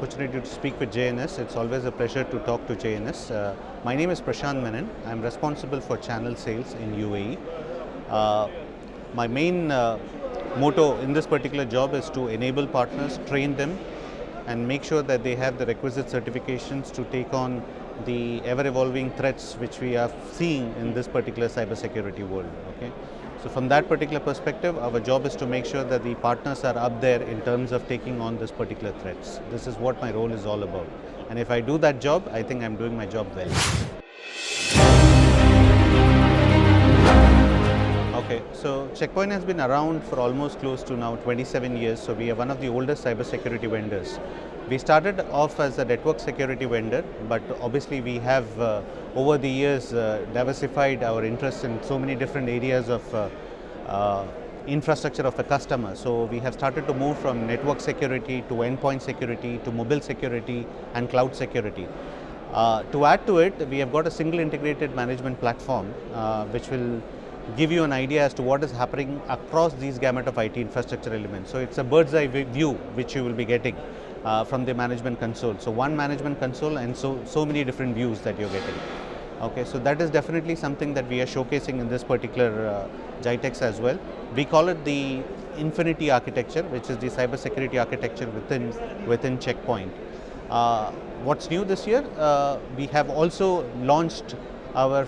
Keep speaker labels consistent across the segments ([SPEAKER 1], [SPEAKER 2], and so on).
[SPEAKER 1] opportunity to speak with JNS. It's always a pleasure to talk to JNS. My name is Prashant Menon. I'm responsible for channel sales in UAE. My main motto in this particular job is to enable partners, train them, and make sure that they have the requisite certifications to take on the ever-evolving threats which we are seeing in this particular cybersecurity world. Okay? So from that particular perspective, our job is to make sure that the partners are up there in terms of taking on this particular threats. This is what my role is all about. And if I do that job, I think I'm doing my job well. Okay, so Checkpoint has been around for almost close to now 27 years. So we are one of the oldest cybersecurity vendors. We started off as a network security vendor, but obviously we have over the years diversified our interests in so many different areas of infrastructure of the customer. So we have started to move from network security to endpoint security to mobile security and cloud security. To add to it, we have got a single integrated management platform which will give you an idea as to what is happening across these gamut of IT infrastructure elements. So it's a bird's eye view which you will be getting from the management console. So one management console and so many different views that you're getting. Okay, so that is definitely something that we are showcasing in this particular Gitex as well. We call it the Infinity architecture, which is the cybersecurity architecture within Checkpoint. What's new this year? We have also launched our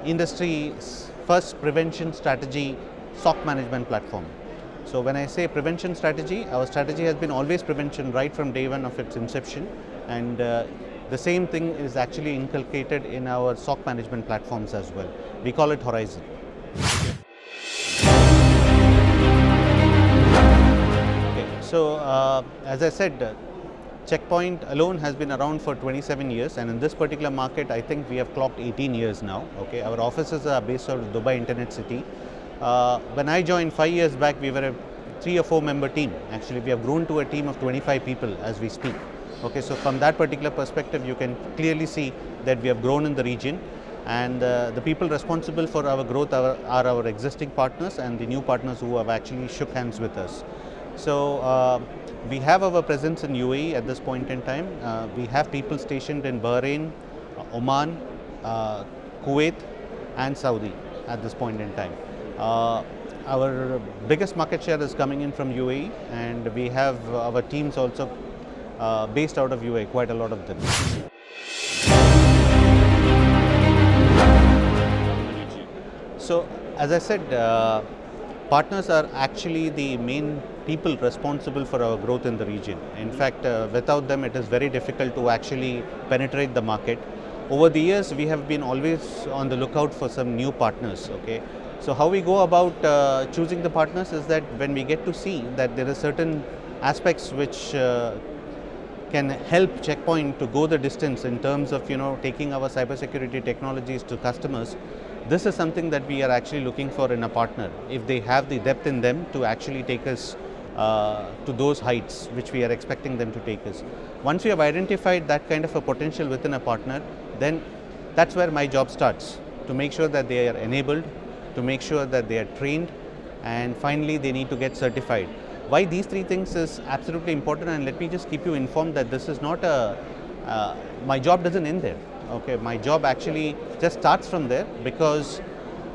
[SPEAKER 1] industry's first prevention strategy SOC management platform. So when I say prevention strategy, our strategy has been always prevention right from day one of its inception, and the same thing is actually inculcated in our SOC management platforms as well. We call it Horizon. Okay. So as I said, Checkpoint alone has been around for 27 years, and in this particular market I think we have clocked 18 years now. Okay, our offices are based out of Dubai Internet City. When I joined 5 years back, we were a 3 or 4 member team. Actually, we have grown to a team of 25 people as we speak. Okay, so from that particular perspective, you can clearly see that we have grown in the region, and the people responsible for our growth are our existing partners and the new partners who have actually shook hands with us. So we have our presence in UAE at this point in time. We have people stationed in Bahrain, Oman, Kuwait and Saudi at this point in time. Our biggest market share is coming in from UAE, and we have our teams also based out of UAE, quite a lot of them. So as I said, partners are actually the main people responsible for our growth in the region. In fact, without them it is very difficult to actually penetrate the market. Over the years we have been always on the lookout for some new partners. Okay, so how we go about choosing the partners is that when we get to see that there are certain aspects which can help Checkpoint to go the distance in terms of taking our cybersecurity technologies to customers. This is something that we are actually looking for in a partner, if they have the depth in them to actually take us to those heights which we are expecting them to take us. Once we have identified that kind of a potential within a partner, then that's where my job starts, to make sure that they are enabled, to make sure that they are trained, and finally they need to get certified. Why these three things is absolutely important, and let me just keep you informed that this is not my job doesn't end there. Okay, my job actually just starts from there, because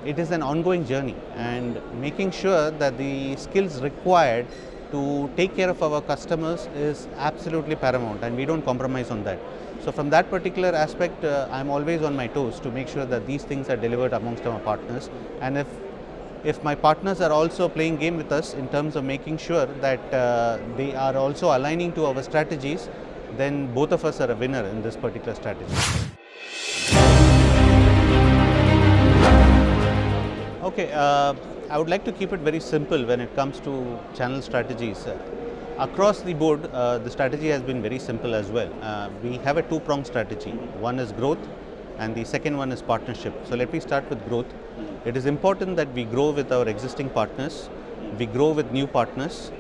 [SPEAKER 1] it is an ongoing journey, and making sure that the skills required to take care of our customers is absolutely paramount, and we don't compromise on that. So from that particular aspect, I'm always on my toes to make sure that these things are delivered amongst our partners, and if my partners are also playing game with us in terms of making sure that they are also aligning to our strategies, then both of us are a winner in this particular strategy. Okay, I would like to keep it very simple when it comes to channel strategies. Across the board, the strategy has been very simple as well. We have a two-pronged strategy. One is growth and the second one is partnership. So let me start with growth. It is important that we grow with our existing partners, we grow with new partners,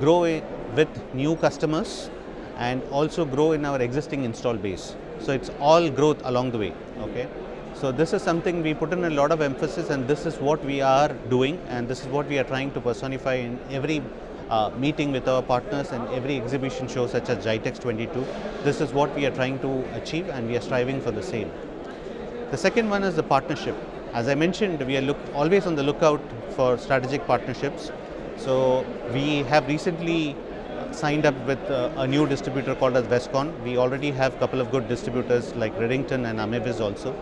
[SPEAKER 1] grow with new customers, and also grow in our existing install base. So it's all growth along the way. Okay. So this is something we put in a lot of emphasis, and this is what we are doing, and this is what we are trying to personify in every meeting with our partners in every exhibition show such as Gitex 22. This is what we are trying to achieve, and we are striving for the same. The second one is the partnership. As I mentioned, we are always on the lookout for strategic partnerships. So we have recently signed up with a new distributor called as Westcon. We already have a couple of good distributors like Redington and Amevis also.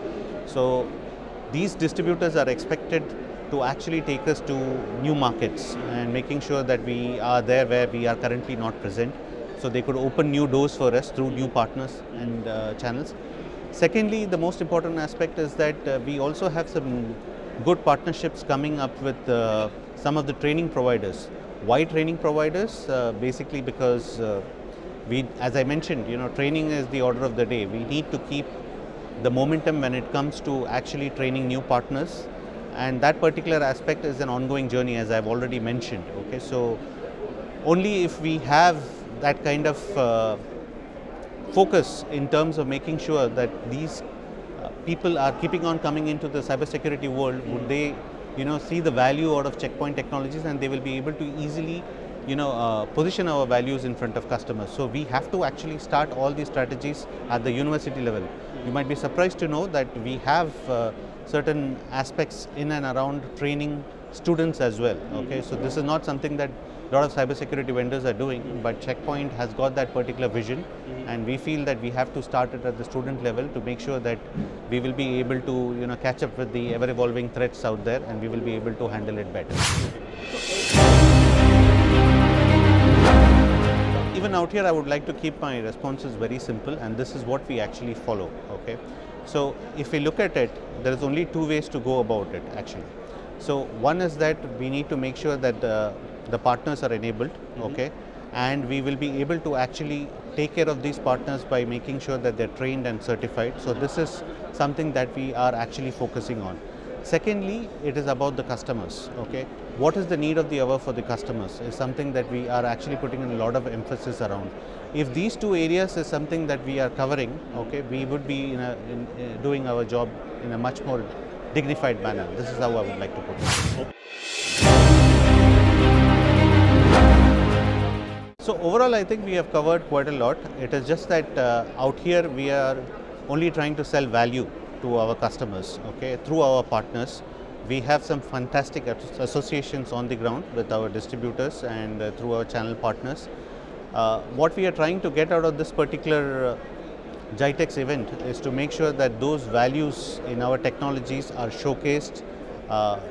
[SPEAKER 1] So these distributors are expected to actually take us to new markets and making sure that we are there where we are currently not present. So they could open new doors for us through new partners and channels. Secondly, the most important aspect is that we also have some good partnerships coming up with some of the training providers. Why training providers? Basically because as I mentioned, training is the order of the day. We need to keep the momentum when it comes to actually training new partners, and that particular aspect is an ongoing journey, as I've already mentioned. Okay, so only if we have that kind of focus in terms of making sure that these people are keeping on coming into the cybersecurity world, would they see the value out of Checkpoint technologies, and they will be able to easily position our values in front of customers. So we have to actually start all these strategies at the university level. You might be surprised to know that we have certain aspects in and around training students as well. Okay, so this is not something that a lot of cybersecurity vendors are doing, but Checkpoint has got that particular vision, and we feel that we have to start it at the student level to make sure that we will be able to catch up with the ever-evolving threats out there, and we will be able to handle it better. Even out here, I would like to keep my responses very simple, and this is what we actually follow. Okay, so if we look at it, there is only two ways to go about it actually. So one is that we need to make sure that the partners are enabled, okay, and we will be able to actually take care of these partners by making sure that they're trained and certified. So this is something that we are actually focusing on. Secondly, it is about the customers. Okay, what is the need of the hour for the customers is something that we are actually putting in a lot of emphasis around. If these two areas is something that we are covering, okay, we would be doing our job in a much more dignified manner. This is how I would like to put it. So overall, I think we have covered quite a lot. It is just that out here we are only trying to sell value to our customers, okay, through our partners. We have some fantastic associations on the ground with our distributors and through our channel partners. What we are trying to get out of this particular Gitex event is to make sure that those values in our technologies are showcased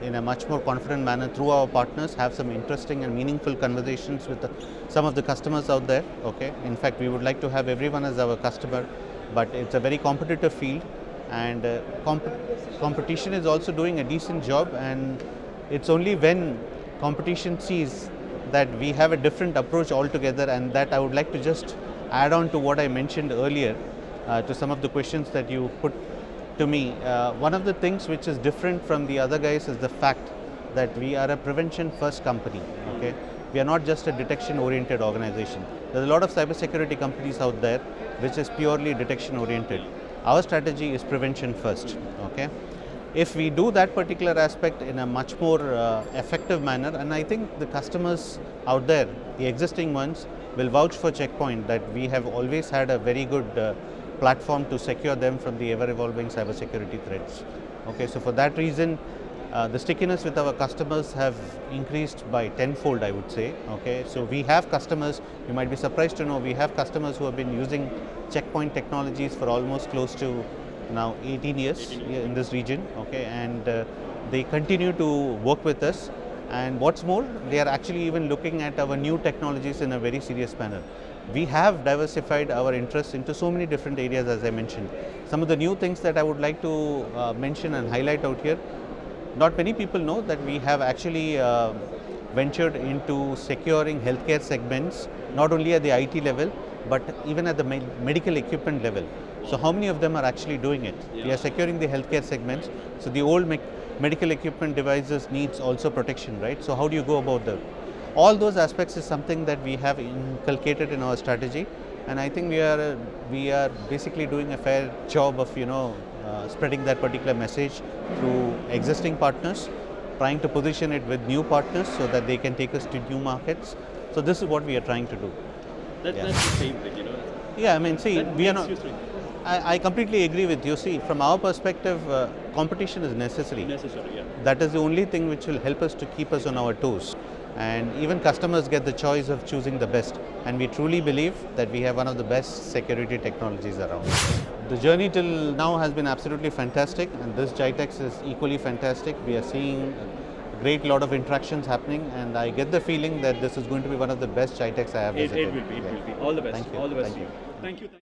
[SPEAKER 1] in a much more confident manner through our partners, have some interesting and meaningful conversations with some of the customers out there. Okay, in fact, we would like to have everyone as our customer, but it's a very competitive field, and competition is also doing a decent job, and it's only when competition sees that we have a different approach altogether, and that I would like to just add on to what I mentioned earlier to some of the questions that you put to me. One of the things which is different from the other guys is the fact that we are a prevention first company. Okay, we are not just a detection oriented organization. There's a lot of cybersecurity companies out there which is purely detection oriented. Our strategy is prevention first. Okay, if we do that particular aspect in a much more effective manner, and I think the customers out there, the existing ones, will vouch for Checkpoint that we have always had a very good platform to secure them from the ever-evolving cybersecurity threats. Okay, so for that reason, the stickiness with our customers have increased by tenfold, I would say. Okay, so we have customers, you might be surprised to know, we have customers who have been using Checkpoint technologies for almost close to now 18 years in this region. Okay, and they continue to work with us. And what's more, they are actually even looking at our new technologies in a very serious manner. We have diversified our interests into so many different areas, as I mentioned. Some of the new things that I would like to mention and highlight out here, not many people know that we have actually ventured into securing healthcare segments, not only at the IT level, but even at the medical equipment level. So how many of them are actually doing it? We are securing the healthcare segments. So the old medical equipment devices needs also protection, right? So how do you go about that? All those aspects is something that we have inculcated in our strategy, and I think we are basically doing a fair job of spreading that particular message through existing partners, trying to position it with new partners so that they can take us to new markets. So this is what we are trying to do.
[SPEAKER 2] That's the same thing, you know.
[SPEAKER 1] Yeah, I mean, see,
[SPEAKER 2] That
[SPEAKER 1] we are
[SPEAKER 2] makes
[SPEAKER 1] not.
[SPEAKER 2] you swing.
[SPEAKER 1] I completely agree with you. See, from our perspective, competition is necessary.
[SPEAKER 2] Necessary, yeah.
[SPEAKER 1] That is the only thing which will help us to keep us on our toes. And even customers get the choice of choosing the best. And we truly believe that we have one of the best security technologies around. The journey till now has been absolutely fantastic, and this Gitex is equally fantastic. We are seeing a great lot of interactions happening, and I get the feeling that this is going to be one of the best Gitex I have visited.
[SPEAKER 2] It will be. All the best.
[SPEAKER 1] Thank you.
[SPEAKER 2] All the best
[SPEAKER 1] Thank
[SPEAKER 2] to you.
[SPEAKER 1] you.
[SPEAKER 2] Thank you.